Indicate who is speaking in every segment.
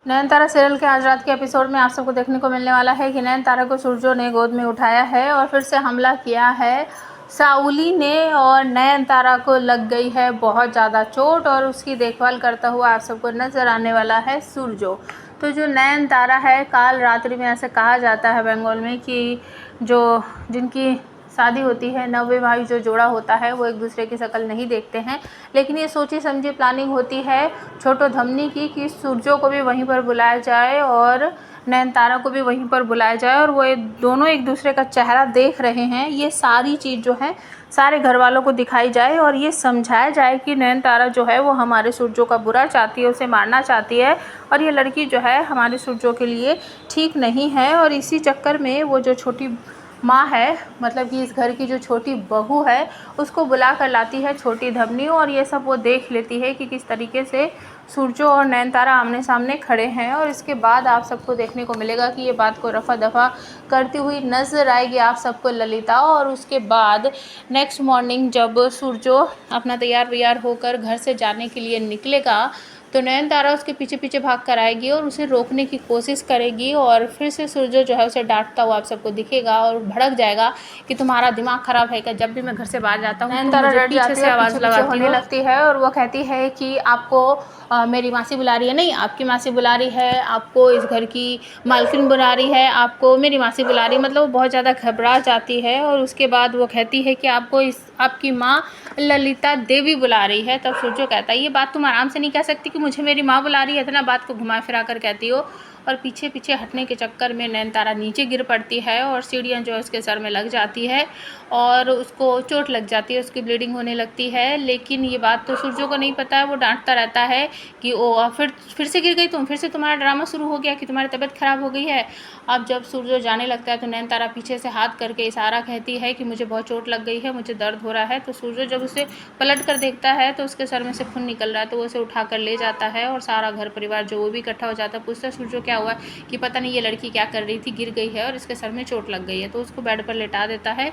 Speaker 1: Nayantara serial के आज रात के एपिसोड में आप सबको देखने को मिलने वाला है कि नयनतारा को सूरजो ने गोद में उठाया है और फिर से हमला किया है साउली ने और नयनतारा को लग गई है बहुत ज़्यादा चोट और उसकी देखभाल करता हुआ आप सबको नज़र आने वाला है सूरजो। तो जो नयनतारा है, काल रात्रि में ऐसे कहा जाता है बंगाल में कि जिनकी शादी होती है, नवविवाहित जो जोड़ा होता है वो एक दूसरे की शक्ल नहीं देखते हैं, लेकिन ये सोची समझी प्लानिंग होती है छोटो धमनी की कि सूरजो को भी वहीं पर बुलाया जाए और नयनतारा को भी वहीं पर बुलाया जाए और वो दोनों एक दूसरे का चेहरा देख रहे हैं। ये सारी चीज़ जो है सारे घर वालों को दिखाई जाए और ये समझाया जाए कि नयनतारा जो है वो हमारे सूरजो का बुरा चाहती है, उसे मारना चाहती है और ये लड़की जो है हमारे सूरजो के लिए ठीक नहीं है। और इसी चक्कर में वो जो छोटी माँ है, मतलब कि इस घर की जो छोटी बहू है, उसको बुला कर लाती है छोटी धमनी और ये सब वो देख लेती है कि किस तरीके से सूरजो और नयनतारा आमने सामने खड़े हैं। और इसके बाद आप सबको देखने को मिलेगा कि ये बात को रफ़ा दफ़ा करती हुई नज़र आएगी आप सबको ललिता। और उसके बाद नेक्स्ट मॉर्निंग जब सूरजो अपना तैयार व्यार होकर घर से जाने के लिए निकलेगा तो नयनतारा उसके पीछे पीछे भाग कर आएगी और उसे रोकने की कोशिश करेगी और फिर से सूरजो जो है उसे डांटता हुआ आप सबको दिखेगा और भड़क जाएगा कि तुम्हारा दिमाग खराब है क्या, जब भी मैं घर से बाहर जाता हूँ नयनतारा पीछे से आवाज़ लगाती लगती है और वो कहती है कि आपको मेरी मासी बुला रही है, नहीं आपकी मासी बुला रही है, आपको इस घर की मालकिन बुला रही है, आपको मेरी मासी बुला रही है। मतलब वो बहुत ज़्यादा घबरा जाती है और उसके बाद वो कहती है कि आपकी माँ ललिता देवी बुला रही है। तब सूरजो कहता है ये बात तुम आराम से नहीं कह सकती कि मुझे मेरी माँ बुला रही है, इतना बात को घुमा फिरा कर कहती हो। और पीछे पीछे हटने के चक्कर में नयनतारा नीचे गिर पड़ती है और सीढ़ियाँ जो है उसके सर में लग जाती है और उसको चोट लग जाती है, उसकी ब्लीडिंग होने लगती है। लेकिन ये बात तो सूरजो को नहीं पता है, वो डांटता रहता है कि ओ फिर से गिर गई तुम, फिर से तुम्हारा ड्रामा शुरू हो गया कि तुम्हारी तबीयत ख़राब हो गई है। अब जब सूरजो जाने लगता है तो नयनतारा पीछे से हाथ करके इशारा कहती है कि मुझे बहुत चोट लग गई है, मुझे दर्द हो रहा है। तो सूरजो जब उसे पलट कर देखता है तो उसके सर में से खून निकल रहा है, तो वो उसे उठा कर ले जाता है और सारा घर परिवार जो वो भी इकट्ठा हो जाता है। पूछता है सूरजो क्या हुआ कि पता नहीं ये लड़की क्या कर रही थी, गिर गई है और इसके सर में चोट लग गई है। तो उसको बेड पर लेटा देता है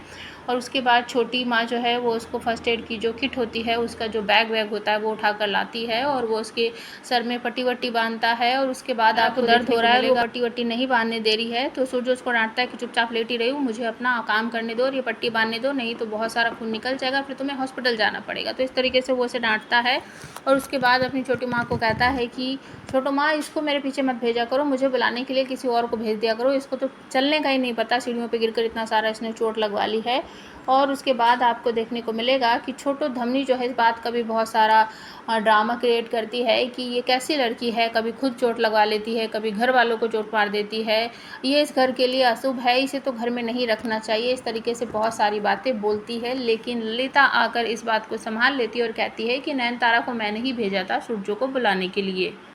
Speaker 1: और उसके बाद छोटी माँ जो है वो उसको फर्स्ट एड की जो किट होती है उसका जो बैग वैग होता है वो उठा कर लाती है और वो उसके सर में पट्टी वट्टी बांधता है। और उसके बाद आपको दर्द हो रहा है, वो पट्टी वट्टी नहीं बांधने दे रही है तो सूरजो उसको डांटता है कि चुपचाप लेटी रही हूँ, मुझे अपना काम करने दो और ये पट्टी बांधने दो, नहीं तो बहुत सारा खून निकल जाएगा, फिर तुम्हें हॉस्पिटल जाना पड़ेगा। तो इस तरीके से वो उसे डांटता है और उसके बाद अपनी छोटी माँ को कहता है कि छोटो माँ इसको मेरे पीछे मत भेजा करो, मुझे बुलाने के लिए किसी और को भेज दिया करो, इसको तो चलने का ही नहीं पता, सीढ़ियों पे गिरकर इतना सारा इसने चोट लगवा ली है। और उसके बाद आपको देखने को मिलेगा कि छोटो धमनी जो है इस बात का भी बहुत सारा ड्रामा क्रिएट करती है कि ये कैसी लड़की है, कभी खुद चोट लगवा लेती है, कभी घर वालों को चोट मार देती है, ये इस घर के लिए अशुभ है, इसे तो घर में नहीं रखना चाहिए, इस तरीके से बहुत सारी बातें बोलती है। लेकिन ललिता आकर इस बात को संभाल लेती है और कहती है कि नयनतारा को मैंने ही भेजा था सूरजो को बुलाने के लिए।